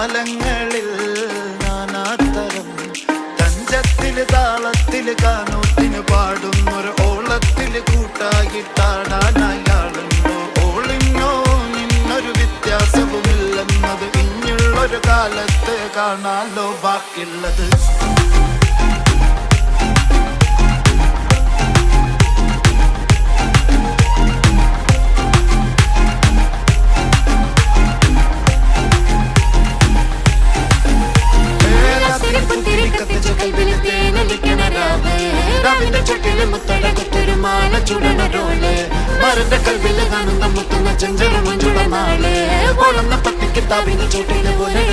കാലങ്ങളിൽ നാനാതരം തഞ്ചത്തില് താളത്തില് കാനോത്തിന് പാടുന്നൊരു ഓളത്തില് കൂട്ടാകിട്ടാടാനയാളുണ്ടോ? ഓളിഞ്ഞോ നിന്നൊരു വ്യത്യാസവുമില്ലെന്നത് ഇനിയുള്ളൊരു കാലത്ത് കാണാലോ ബാക്കിയുള്ളത്. മരന്റെ കൽവില് കാണുന്ന മുത്തുന്ന ചെഞ്ചര മഞ്ചുള നാള് പൊളന്ന പട്ടിക്ക് താവിന് ചോട്ടിന് പോലെ